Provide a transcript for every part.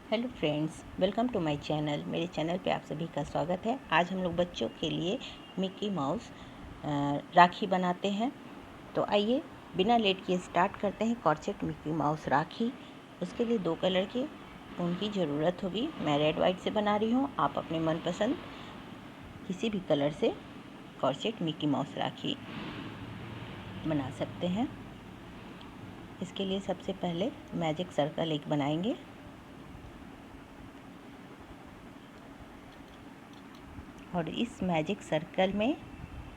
Hello friends, welcome to my channel. मेरे channel पे आप सभी का स्वागत है। आज हम लोग बच्चों के लिए मिक्की माउस राखी बनाते हैं। तो आइए बिना लेट किए स्टार्ट करते हैं कॉर्सेट मिक्की माउस राखी। उसके लिए 2 कलर की उनकी ज़रूरत होगी। मैं रेड वाइट से बना रही हूँ। आप अपने मनपसंद किसी भी कलर से कॉर्सेट मिक्की माउस राखी बना सकते हैं। इसके लिए सबसे पहले मैजिक सर्कल एक बनाएंगे और इस मैजिक सर्कल में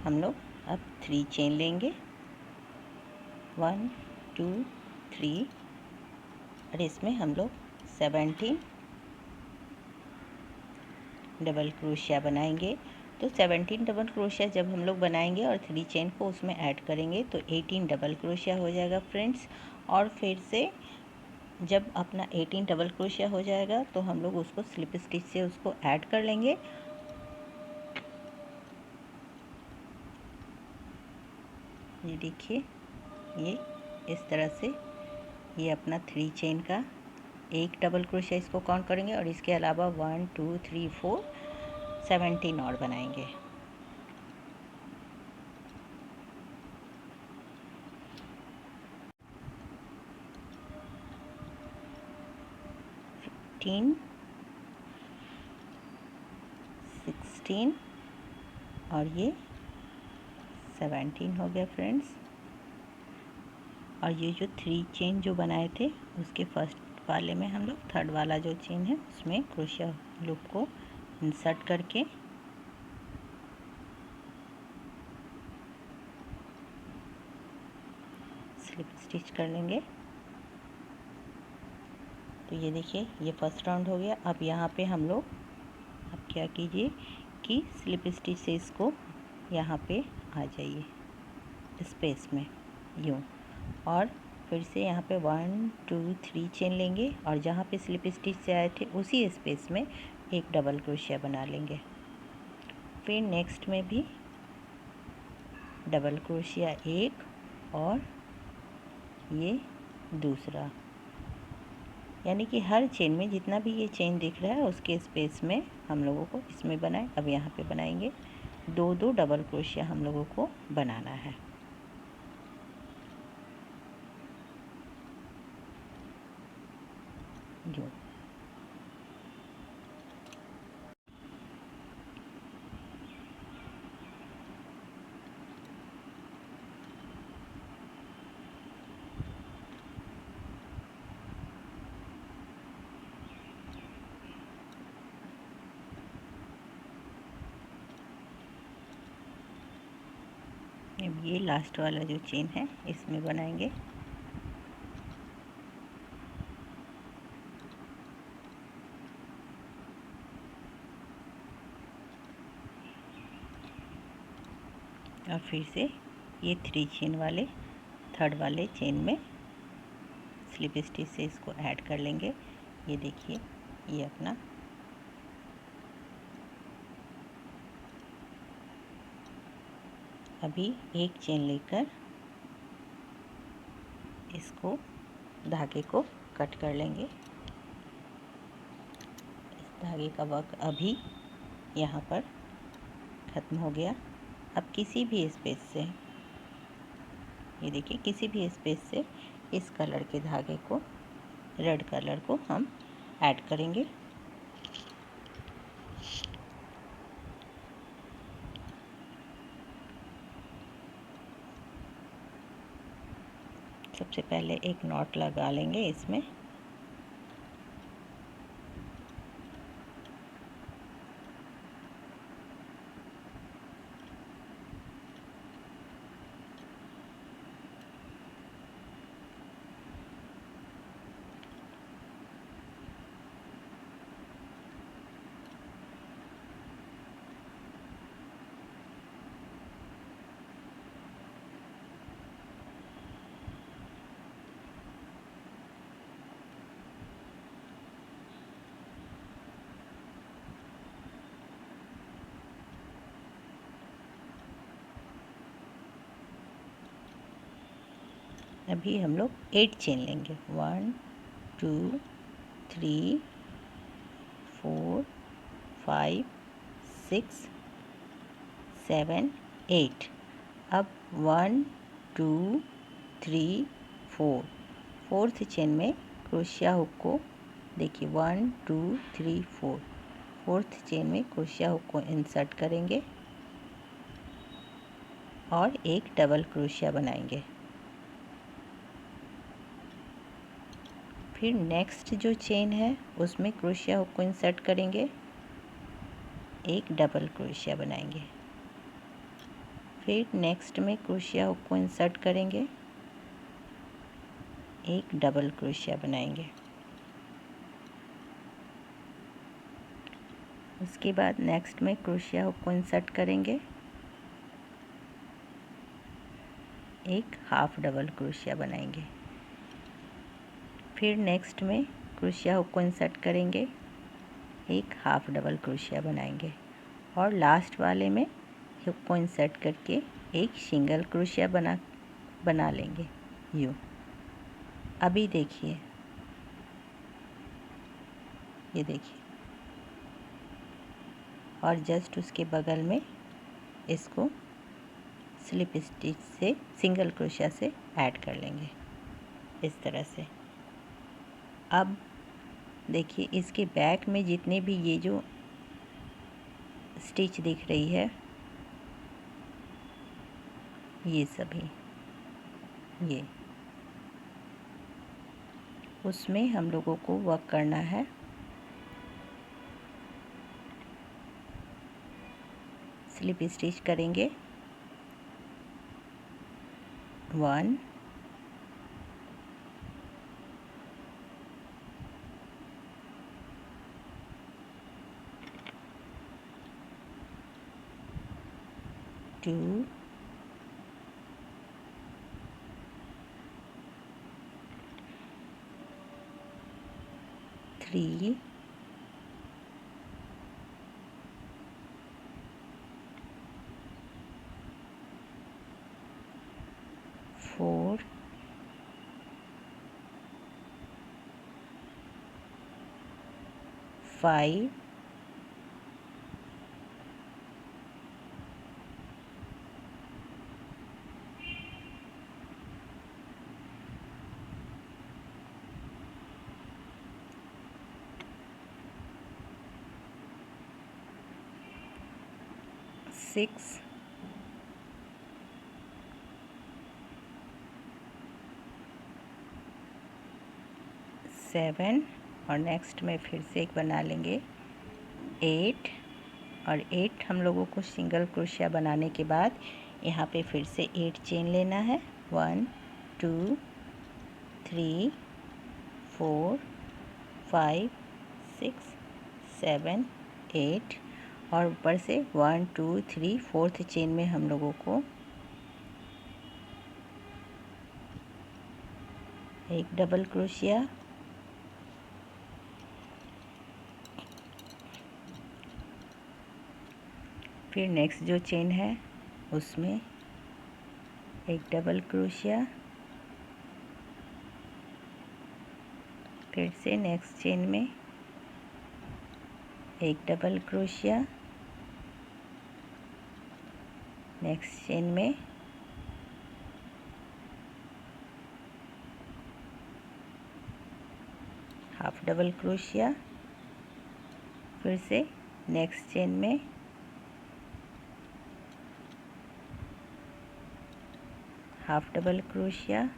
हम लोग अब 3 चेन लेंगे, 1 2 3 और इसमें हम लोग 17 डबल क्रोशिया बनाएंगे। तो 17 डबल क्रोशिया जब हम लोग बनाएंगे और 3 चेन को उसमें ऐड करेंगे तो 18 डबल क्रोशिया हो जाएगा फ्रेंड्स। और फिर से जब अपना 18 डबल क्रोशिया हो जाएगा तो हम लोग उसको स्लिप स्टिच से उसको ऐड कर लेंगे। ये देखिए, ये इस तरह से ये अपना 3 चेन का एक डबल क्रोशिया इसको काउंट करेंगे और इसके अलावा 1 2 3 4 17 और बनाएंगे। फिफ्टीन 16 और ये 17 हो गया फ्रेंड्स। और ये जो 3 चेन जो बनाए थे उसके फर्स्ट वाले में हम लोग थर्ड वाला जो चेन है उसमें क्रोशिया लूप को इंसर्ट करके स्लिप स्टिच कर लेंगे। तो ये देखिए, ये फर्स्ट राउंड हो गया। अब यहाँ पे हम लोग अब क्या कीजिए कि स्लिप स्टिच से इसको यहाँ पे आ जाइए स्पेस में यूँ, और फिर से यहाँ पे 1 2 3 चेन लेंगे और जहाँ पे स्लिप स्टिच से आए थे उसी स्पेस में एक डबल क्रोशिया बना लेंगे। फिर नेक्स्ट में भी डबल क्रोशिया एक और ये दूसरा, यानी कि हर चेन में जितना भी ये चेन दिख रहा है उसके स्पेस में हम लोगों को इसमें बनाए। अब यहाँ पे बनाएंगे 2 डबल क्रोशिया हम लोगों को बनाना है। जो अब ये लास्ट वाला जो चेन है इसमें बनाएंगे। और फिर से ये 3 चेन वाले थर्ड वाले चेन में स्लिप स्टिच से इसको ऐड कर लेंगे। ये देखिए, ये अपना अभी एक चेन लेकर इसको धागे को कट कर लेंगे। इस धागे का वर्क अभी यहाँ पर ख़त्म हो गया। अब किसी भी स्पेस से, ये देखिए, किसी भी स्पेस से इस कलर के धागे को, रेड कलर को हम ऐड करेंगे। सबसे पहले एक नॉट लगा लेंगे इसमें। अभी हम लोग 8 चेन लेंगे, 1 2 3 5 6 7 8। अब 1 2 3 4, फोर्थ चेन में क्रोशिया हुक को देखिए 1 2 3 4, फोर्थ चेन में क्रोशिया हुक को इंसर्ट करेंगे और एक डबल क्रोशिया बनाएंगे। फिर नेक्स्ट जो चेन है उसमें क्रोशिया हुक को इंसर्ट करेंगे, एक डबल क्रोशिया बनाएंगे। फिर नेक्स्ट में क्रोशिया हुक को इंसर्ट करेंगे, एक डबल क्रोशिया बनाएंगे। उसके बाद नेक्स्ट में क्रोशिया हुक को इंसर्ट करेंगे, एक हाफ डबल क्रोशिया बनाएंगे। फिर नेक्स्ट में क्रोशिया हुक को इंसर्ट करेंगे, एक हाफ डबल क्रोशिया बनाएंगे और लास्ट वाले में हुक को इंसर्ट करके एक सिंगल क्रोशिया बना लेंगे यूँ। अभी देखिए, ये देखिए, और जस्ट उसके बगल में इसको स्लिप स्टिच से सिंगल क्रोशिया से ऐड कर लेंगे इस तरह से। अब देखिए इसके बैक में जितने भी ये जो स्टिच दिख रही है ये सभी, ये उसमें हम लोगों को वर्क करना है। स्लिप स्टिच करेंगे 1 2 3 4 5 6 7 और नेक्स्ट में फिर से एक बना लेंगे 8, और 8 हम लोगों को सिंगल क्रोशिया बनाने के बाद यहाँ पे फिर से 8 चेन लेना है। 1 2 3 4 5 6 7 8 और ऊपर से 1 2 3 फोर्थ चेन में हम लोगों को एक डबल क्रोशिया, फिर नेक्स्ट जो चेन है उसमें एक डबल क्रोशिया, फिर से नेक्स्ट चेन में एक डबल क्रोशिया, नेक्स्ट चेन में हाफ डबल क्रोशिया, फिर से नेक्स्ट चेन में हाफ डबल क्रोशिया,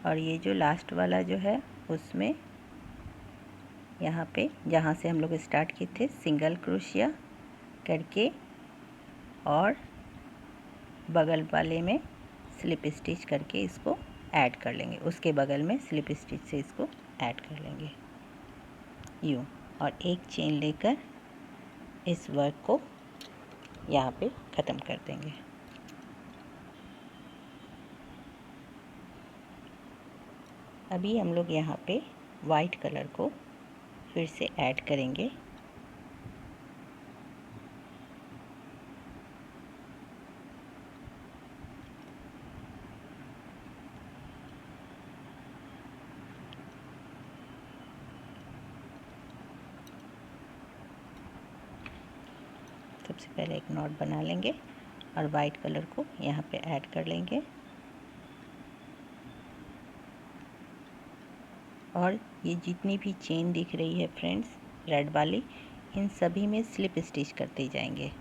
और ये जो लास्ट वाला जो है उसमें यहाँ पे जहाँ से हम लोग स्टार्ट किए थे सिंगल क्रोशिया करके और बगल वाले में स्लिप स्टिच करके इसको ऐड कर लेंगे, उसके बगल में स्लिप स्टिच से इसको ऐड कर लेंगे यूँ, और एक चेन लेकर इस वर्क को यहाँ पे ख़त्म कर देंगे। अभी हम लोग यहाँ पे वाइट कलर को फिर से ऐड करेंगे। सबसे पहले एक नॉट बना लेंगे और वाइट कलर को यहाँ पे ऐड कर लेंगे। और ये जितनी भी चेन दिख रही है फ्रेंड्स रेड वाली, इन सभी में स्लिप स्टिच करते जाएंगे।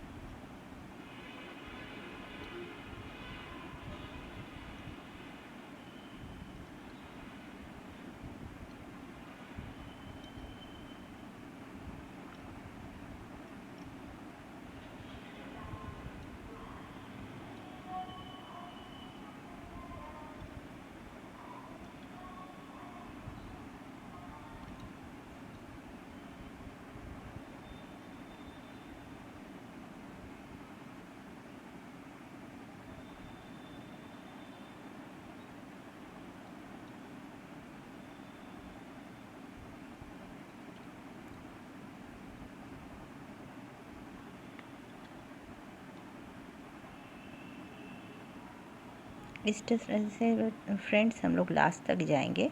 इस तरह से फ्रेंड्स हम लोग लास्ट तक जाएंगे,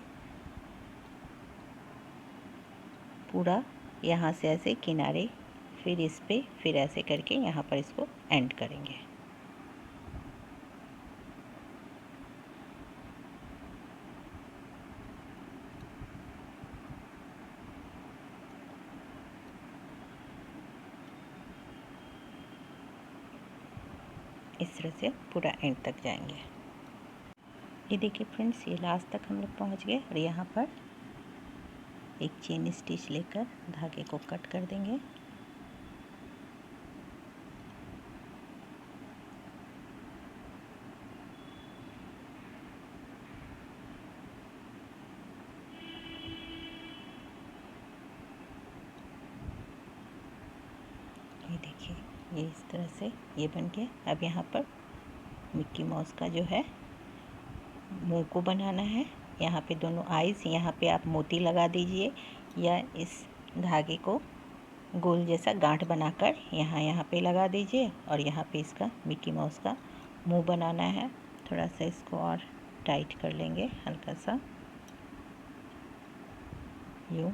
पूरा यहाँ से ऐसे किनारे, फिर इस पे, फिर ऐसे करके यहाँ पर इसको एंड करेंगे। इस तरह से पूरा एंड तक जाएंगे। ये देखिए फ्रेंड्स, ये लास्ट तक हम लोग पहुँच गए और यहाँ पर एक चेन स्टिच लेकर धागे को कट कर देंगे। ये देखिए, ये इस तरह से ये बन गया। अब यहाँ पर मिक्की माउस का जो है मुंह को बनाना है। यहाँ पे दोनों आइज़, यहाँ पे आप मोती लगा दीजिए या इस धागे को गोल जैसा गांठ बनाकर यहाँ पे लगा दीजिए और यहाँ पे इसका मिक्की माउस का मुंह बनाना है। थोड़ा सा इसको और टाइट कर लेंगे हल्का सा, यूँ।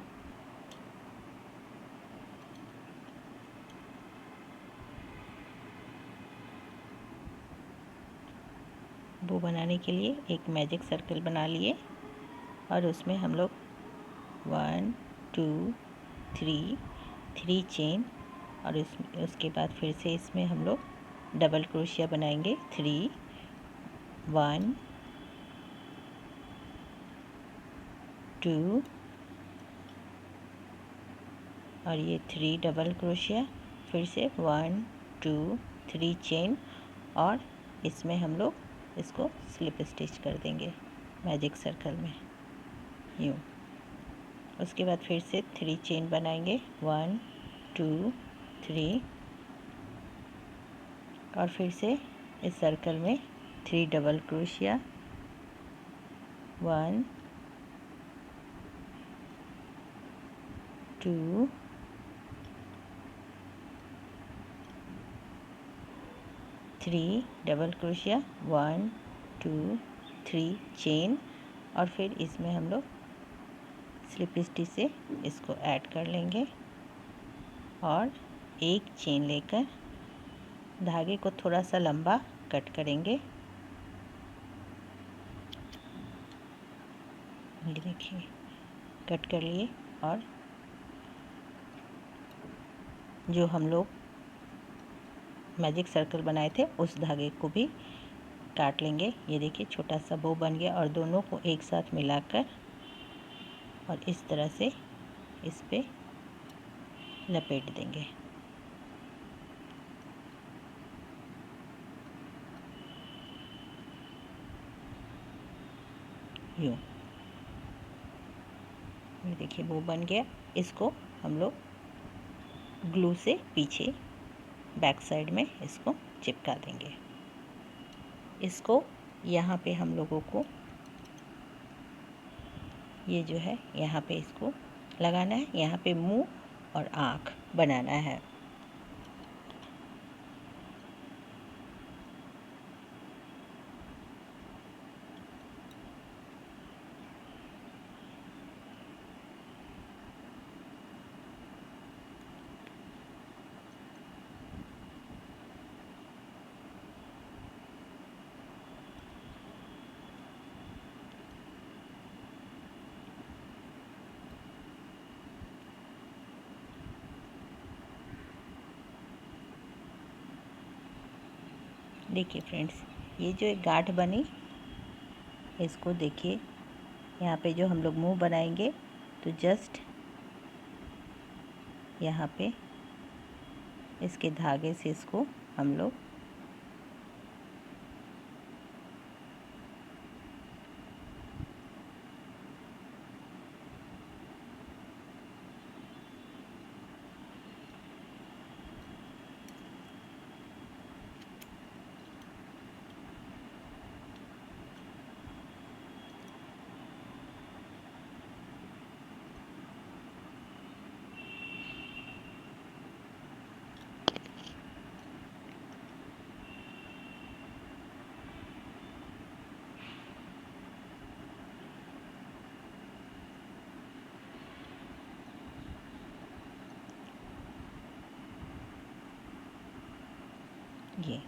वो बनाने के लिए एक मैजिक सर्कल बना लिए और उसमें हम लोग 1 2 3 चेन और उसके बाद फिर से इसमें हम लोग डबल क्रोशिया बनाएंगे। 3 1 2 और ये 3 डबल क्रोशिया, फिर से 1 2 3 चेन और इसमें हम लोग इसको स्लिप स्टिच कर देंगे मैजिक सर्कल में, यूँ। उसके बाद फिर से 3 चेन बनाएंगे, 1 2 3 और फिर से इस सर्कल में 3 double crochet, 1 2 3 double crochet, 1 2 3 chain और फिर इसमें हम लोग स्लिप स्टिच से इसको ऐड कर लेंगे और एक चेन लेकर धागे को थोड़ा सा लंबा कट करेंगे। ये देखिए, कट कर लिए और जो हम लोग मैजिक सर्कल बनाए थे उस धागे को भी काट लेंगे। ये देखिए, छोटा सा बो बन गया और दोनों को एक साथ मिलाकर और इस तरह से इस पे लपेट देंगे। यूँ, ये देखिए वो बन गया। इसको हम लोग ग्लू से पीछे बैक साइड में इसको चिपका देंगे। इसको यहाँ पे हम लोगों को ये जो है यहाँ पे इसको लगाना है, यहाँ पे मुंह और आँख बनाना है। देखिए फ्रेंड्स, ये जो एक गांठ बनी, इसको देखिए यहाँ पे जो हम लोग मुंह बनाएंगे तो जस्ट यहाँ पे इसके धागे से इसको हम लोग ये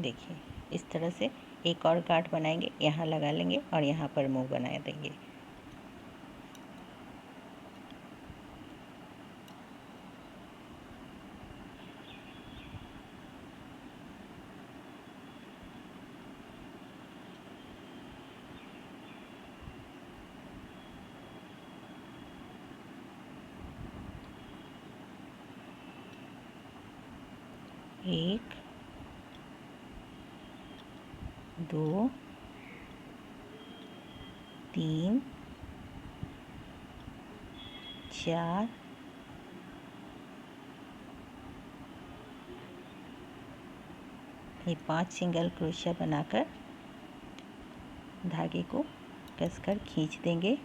देखिए इस तरह से एक और गांठ बनाएंगे, यहाँ लगा लेंगे और यहाँ पर मुंह बना देंगे। एक, दो, तीन, चार, ये 5 सिंगल क्रोशिया बनाकर धागे को कसकर खींच देंगे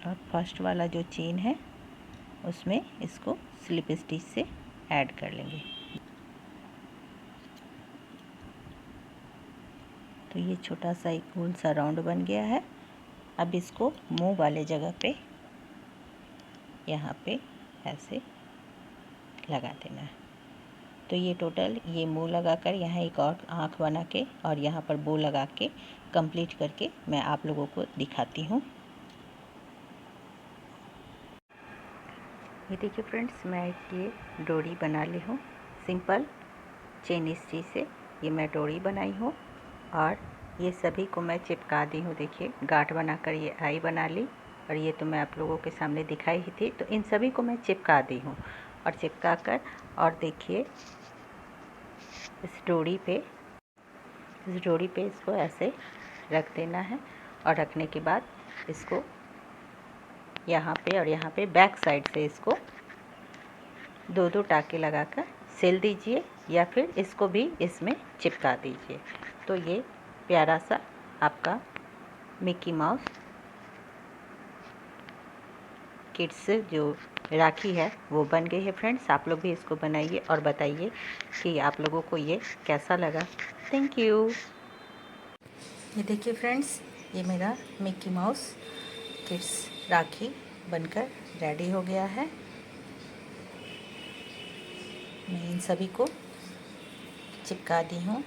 और फर्स्ट वाला जो चेन है उसमें इसको स्लिप स्टिच से ऐड कर लेंगे। तो ये छोटा सा एक गोल सा राउंड बन गया है। अब इसको मुंह वाले जगह पे यहाँ पे ऐसे लगा देना है। तो ये टोटल ये मुंह लगाकर यहाँ एक और आँख बना के और यहाँ पर बो लगा के कंप्लीट करके मैं आप लोगों को दिखाती हूँ। ये देखिए फ्रेंड्स, मैं ये डोरी बना ली हूँ सिंपल चेन स्टिच से। ये मैं डोरी बनाई हूँ और ये सभी को मैं चिपका दी हूँ। देखिए गांठ बनाकर ये आई बना ली और ये तो मैं आप लोगों के सामने दिखाई ही थी। तो इन सभी को मैं चिपका दी हूँ और चिपका कर और देखिए इस डोरी पे इसको ऐसे रख देना है और रखने के बाद इसको यहाँ पे और यहाँ पे बैक साइड से इसको 2-2 टाँके लगाकर सिल दीजिए या फिर इसको भी इसमें चिपका दीजिए। तो ये प्यारा सा आपका मिकी माउस किड्स जो राखी है वो बन गई है। फ्रेंड्स, आप लोग भी इसको बनाइए और बताइए कि आप लोगों को ये कैसा लगा। Thank you. ये देखिए फ्रेंड्स, ये मेरा मिकी माउस किड्स राखी बनकर रेडी हो गया है। मैं इन सभी को चिपका दी हूँ।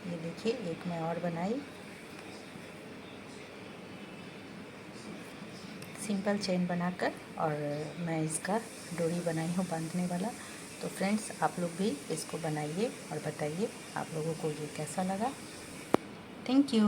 ये देखिए एक मैं और बनाई, सिंपल चेन बनाकर, और मैं इसका डोरी बनाई हूँ बांधने वाला। तो फ्रेंड्स, आप लोग भी इसको बनाइए और बताइए आप लोगों को ये कैसा लगा। Thank you.